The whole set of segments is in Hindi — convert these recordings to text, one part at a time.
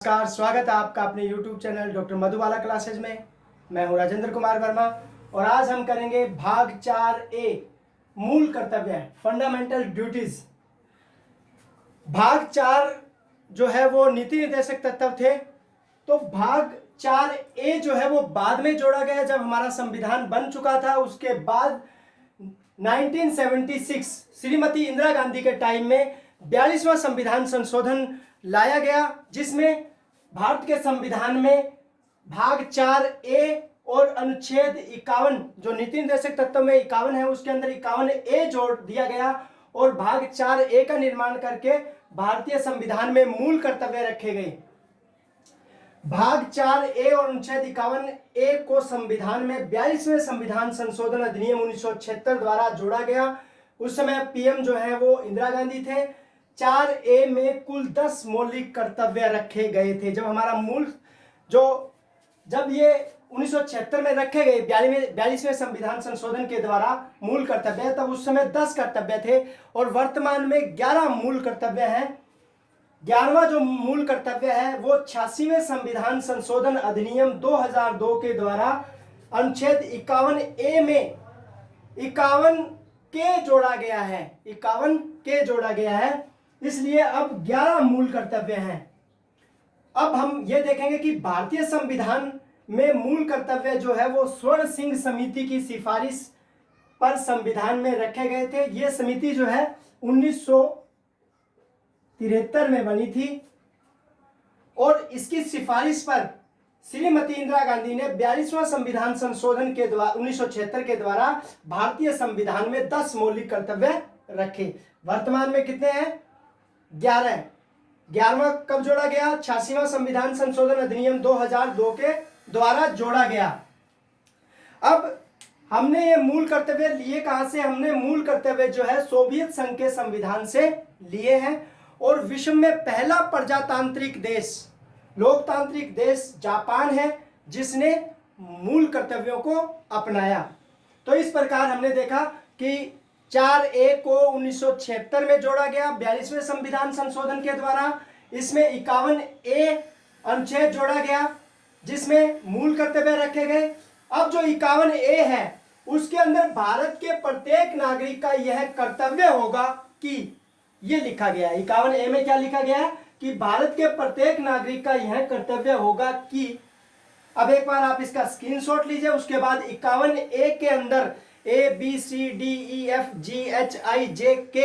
नमस्कार, स्वागत है आपका अपने YouTube channel doctor Madhubala classes में। मैं हूं राजेंद्र कुमार वर्मा और आज हम करेंगे भाग 4A मूल कर्तव्य, फंडामेंटल ड्यूटीज। भाग 4 जो है वो नीति निर्देशक तत्व थे, तो भाग 4A जो है वो बाद में जोड़ा गया जब हमारा संविधान बन चुका था। उसके बाद 1976 श्रीमती इंदिरा गांधी के टाइम में 42वां संविधान संशोधन लाया गया, जिसमें भारत के संविधान में भाग 4A और अनुच्छेद 51 जो नीति निर्देशक तत्व में 51 है, उसके अंदर 51A जोड़ दिया गया और भाग 4A का निर्माण करके भारतीय संविधान में मूल कर्तव्य रखे गए। भाग 4A और अनुच्छेद 51A को संविधान में 42वें संविधान संशोधन अधिनियम 1976 द्वारा जोड़ा गया। उस समय पीएम जो है वो इंदिरा गांधी थे। 4A में कुल 10 मौलिक कर्तव्य रखे गए थे। जब हमारा मूल जब ये 1976 में रखे गए 42वें संविधान संशोधन के द्वारा मूल कर्तव्य, तब उस समय 10 कर्तव्य थे और वर्तमान में 11 मूल कर्तव्य हैं। 11वां जो मूल कर्तव्य है वो 86वें संविधान संशोधन अधिनियम 2002 के द्वारा अनुच्छेद 51A में 51 के जोड़ा गया है। 51 के जोड़ा गया है, इसलिए अब 11 मूल कर्तव्य हैं। अब हम ये देखेंगे कि भारतीय संविधान में मूल कर्तव्य जो है वो स्वर्ण सिंह समिति की सिफारिश पर संविधान में रखे गए थे। ये समिति जो है 1973 में बनी थी और इसकी सिफारिश पर श्रीमती इंदिरा गांधी ने 42वां संविधान संशोधन के द्वारा 1976 के द्वारा भारतीय संविधान में 10 मौलिक कर्तव्य रखे। वर्तमान में कितने हैं? 11। 11वां कब जोड़ा गया? 86वां संविधान संशोधन अधिनियम 2002 के द्वारा जोड़ा गया। अब हमने ये मूल कर्तव्य लिए कहां से? हमने मूल कर्तव्य जो है सोवियत संघ के संविधान से लिए हैं और विश्व में पहला प्रजातांत्रिक देश, लोकतांत्रिक देश जापान है जिसने मूल कर्तव्यों को अपनाया। तो इस प्रकार हमने देखा कि 4A को 1976 में जोड़ा गया 42वें संविधान संशोधन के द्वारा। इसमें 51A अनुच्छेद जोड़ा गया जिसमें मूल कर्तव्य रखे गए। अब जो 51A है उसके अंदर भारत के प्रत्येक नागरिक का यह कर्तव्य होगा कि ये लिखा गया है। 51A में क्या लिखा गया है कि भारत के प्रत्येक नागरिक का यह कर्तव्य होगा कि, अब एक बार आप इसका स्क्रीनशॉट लीजिए। उसके बाद 51A के अंदर ABCDEFGHIJK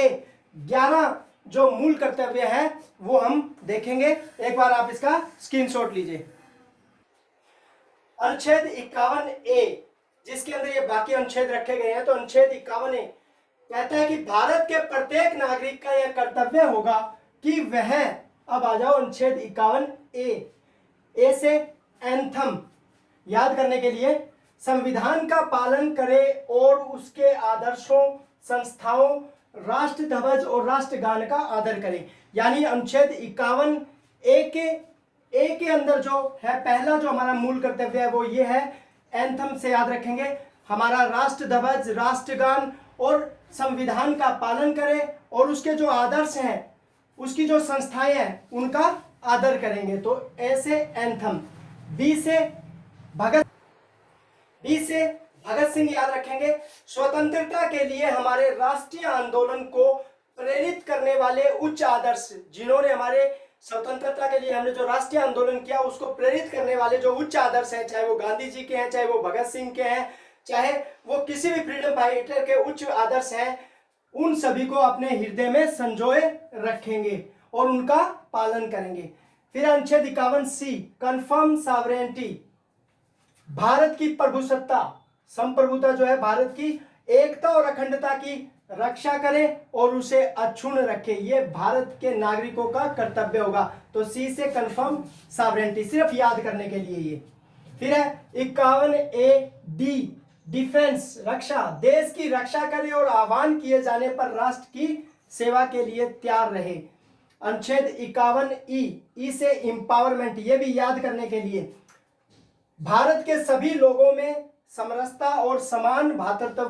11 जो मूल कर्तव्य है वो हम देखेंगे। एक बार आप इसका स्क्रीनशॉट लीजिए। अनुच्छेद 51A जिसके अंदर ये बाकी अनुच्छेद रखे गए हैं, तो अनुच्छेद 51A कहता है कि भारत के प्रत्येक नागरिक का यह कर्तव्य होगा कि वह, अब आ जाओ अनुच्छेद 51A, ए से एंथम याद करने के लिए, संविधान का पालन करे और उसके आदर्शों, संस्थाओं, राष्ट्र ध्वज और राष्ट्रगान का आदर करे। यानी अनुच्छेद 51A के अंदर जो है पहला जो हमारा मूल कर्तव्य है वो ये है, एंथम से याद रखेंगे, हमारा राष्ट्र ध्वज, राष्ट्रगान और संविधान का पालन करे और उसके जो आदर्श हैं, उसकी जो संस्थाएं हैं उनका आदर करेंगे। तो ए से एंथम, बी से भगत सिंह याद रखेंगे, स्वतंत्रता के लिए हमारे राष्ट्रीय आंदोलन को प्रेरित करने वाले उच्च आदर्श, जिन्होंने हमारे स्वतंत्रता के लिए हमने जो राष्ट्रीय आंदोलन किया उसको प्रेरित करने वाले जो उच्च आदर्श हैं, चाहे वो गांधी जी के हैं, चाहे वो भगत सिंह के हैं, चाहे वो किसी भी फ्रीडम फाइटर के उच्च आदर्श हैं, उन सभी को अपने हृदय में संजोए रखेंगे और उनका पालन करेंगे। फिर अनुच्छेद 51C कन्फर्म सॉवरेनिटी, भारत की प्रभुसत्ता, संप्रभुता जो है भारत की एकता और अखंडता की रक्षा करें और उसे अक्षुण्ण रखे, ये भारत के नागरिकों का कर्तव्य होगा। तो सी से कन्फर्म सॉवरेनिटी, सिर्फ याद करने के लिए ये। फिर है 51AD डिफेंस, रक्षा, देश की रक्षा करे और आह्वान किए जाने पर राष्ट्र की सेवा के लिए तैयार रहे। अनुच्छेद 51E से एम्पावरमेंट, ये भी याद करने के लिए, भारत के सभी लोगों में समरसता और समान भ्रातृत्व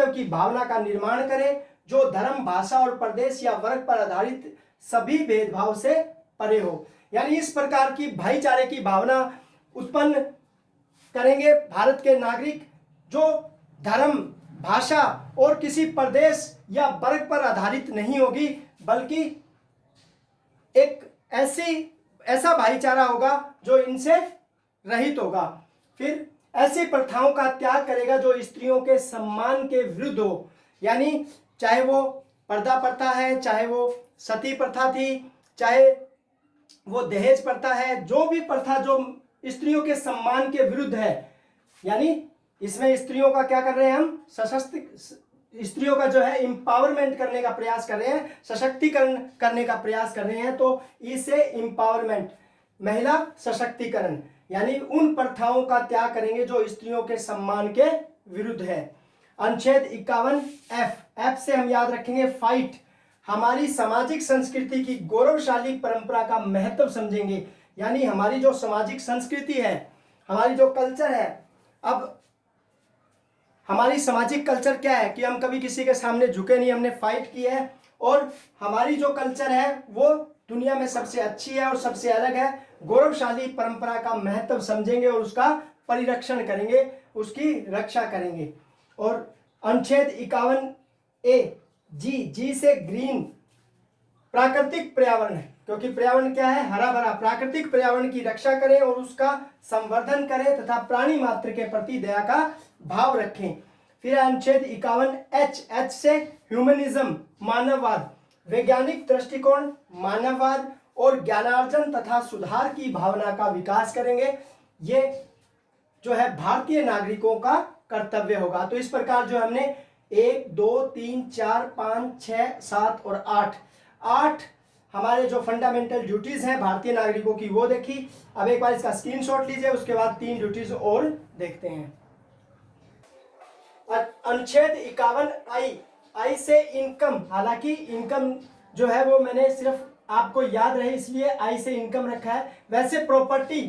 की भावना का निर्माण करें, जो धर्म, भाषा और प्रदेश या वर्ग पर आधारित सभी भेदभाव से परे हो। यानी इस प्रकार की भाईचारे की भावना उत्पन्न करेंगे भारत के नागरिक, जो धर्म, भाषा और किसी प्रदेश या वर्ग पर आधारित नहीं होगी, बल्कि एक ऐसा भाईचारा होगा जो इनसे रहित होगा। फिर ऐसी प्रथाओं का त्याग करेगा जो स्त्रियों के सम्मान के विरुद्ध हो, यानी चाहे वो पर्दा प्रथा है, चाहे वो सती प्रथा थी, चाहे वो दहेज प्रथा है, जो भी प्रथा जो स्त्रियों के सम्मान के विरुद्ध है, यानी इसमें स्त्रियों का क्या कर रहे हैं हम, स्त्रियों का जो है एम्पावरमेंट करने का प्रयास कर रहे हैं, सशक्तिकरण करने का प्रयास कर रहे हैं। तो इसे एम्पावरमेंट, महिला सशक्तिकरण, यानी उन प्रथाओं का त्याग करेंगे जो स्त्रियों के सम्मान के विरुद्ध है। अनुच्छेद 51 एफ से हम याद रखेंगे फाइट, हमारी सामाजिक संस्कृति की गौरवशाली परंपरा का महत्व समझेंगे, यानी हमारी जो सामाजिक संस्कृति है, हमारी जो कल्चर है, अब हमारी सामाजिक कल्चर क्या है कि हम कभी किसी के सामने झुके नहीं, हमने फाइट की है, और हमारी जो कल्चर है वो दुनिया में सबसे अच्छी है और सबसे अलग है। गौरवशाली परंपरा का महत्व समझेंगे और उसका परिरक्षण करेंगे, उसकी रक्षा करेंगे। और अनुच्छेद 51 ए जी से ग्रीन, प्राकृतिक पर्यावरण, क्योंकि पर्यावरण क्या है, हरा भरा, प्राकृतिक पर्यावरण की रक्षा करें और उसका संवर्धन करें तथा प्राणी मात्र के प्रति दया का भाव रखें। फिर अनुच्छेद 51 एच से ह्यूमनिज्म, मानववाद, वैज्ञानिक दृष्टिकोण, मानववाद और ज्ञानार्जन तथा सुधार की भावना का विकास करेंगे। ये जो है भारतीय नागरिकों का कर्तव्य होगा। तो इस प्रकार जो हमने 1 2 3 4 5 6 7 और 8 हमारे जो फंडामेंटल ड्यूटीज हैं भारतीय नागरिकों की वो देखी। अब एक बार इसका स्क्रीनशॉट लीजिए, उसके बाद 3 ड्यूटीज और देखते हैं। अनुच्छेद 51 आई से इनकम, हालांकि इनकम जो है वो मैंने सिर्फ आपको याद रहे इसलिए आई से इनकम रखा है। वैसे प्रॉपर्टी,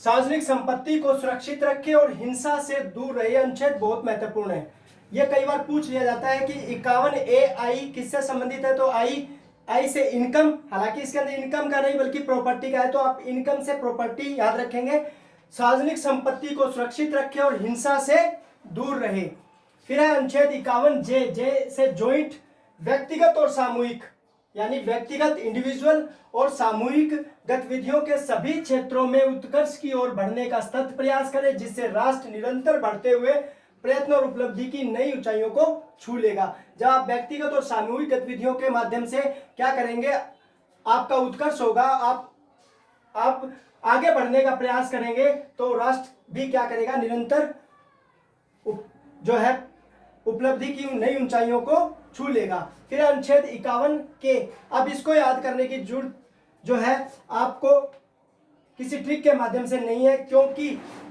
सार्वजनिक संपत्ति को सुरक्षित रखे और हिंसा से दूर रहे, अनुच्छेद बहुत महत्वपूर्ण है। यह कई बार पूछ लिया जाता है कि 51 ए आई किससे संबंधित है, तो आई से इनकम, हालांकि इसके अंदर इनकम का नहीं बल्कि प्रॉपर्टी का है, तो आप इनकम से प्रॉपर्टी याद रखेंगे। सार्वजनिक संपत्ति को सुरक्षित रखे और हिंसा से दूर रहे। फिर है अनुच्छेद 51 जे से जॉइंट, व्यक्तिगत और सामूहिक, यानी व्यक्तिगत इंडिविजुअल और सामूहिक गतिविधियों के सभी क्षेत्रों में उत्कर्ष की ओर बढ़ने का सतत प्रयास करे, जिससे राष्ट्र निरंतर बढ़ते हुए प्रयत्न और उपलब्धि की नई ऊंचाइयों को छू लेगा। जब आप व्यक्तिगत और सामूहिक गतिविधियों के माध्यम से क्या करेंगे, आपका उत्कर्ष होगा, आप आगे बढ़ने का प्रयास करेंगे, तो राष्ट्र भी क्या करेगा, निरंतर जो है उपलब्धि की नई ऊंचाइयों को छू लेगा। फिर अनुच्छेद 51 के, अब इसको याद करने की जरूरत जो है आपको किसी ट्रिक के माध्यम से नहीं है, क्योंकि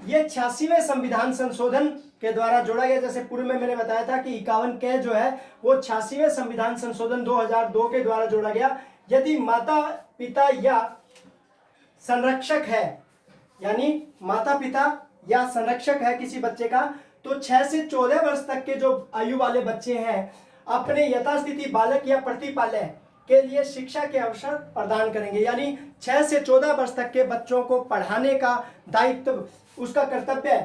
ये 86वें संविधान संशोधन के द्वारा जोड़ा गया। जैसे पूर्व में मैंने बताया था कि 51 के जो है वो 86वें संविधान संशोधन 2002 के द्वारा जोड़ा गया। यदि माता पिता या संरक्षक है, यानी माता पिता या संरक्षक है किसी बच्चे का, तो 6 से 14 वर्ष तक के जो आयु वाले बच्चे हैं अपने यथास्थिति बालक या प्रतिपालय के लिए शिक्षा के अवसर प्रदान करेंगे। यानी 6 से 14 वर्ष तक के बच्चों को पढ़ाने का दायित्व, उसका कर्तव्य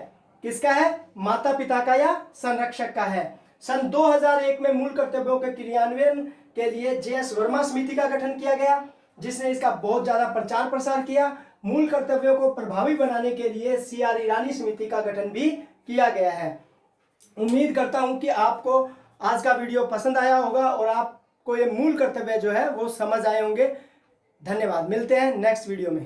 किसका है, माता पिता का या संरक्षक का है। सन 2001 में मूल कर्तव्यों के क्रियान्वयन के लिए JS वर्मा समिति का गठन किया गया, जिसने इसका बहुत ज्यादा प्रचार प्रसार किया। मूल कर्तव्यों को प्रभावी बनाने के लिए CR ईरानी समिति का गठन भी किया गया है। उम्मीद करता हूं कि आपको आज का वीडियो पसंद आया होगा और आपको ये मूल कर्तव्य जो है वो समझ आए होंगे। धन्यवाद, मिलते हैं नेक्स्ट वीडियो में।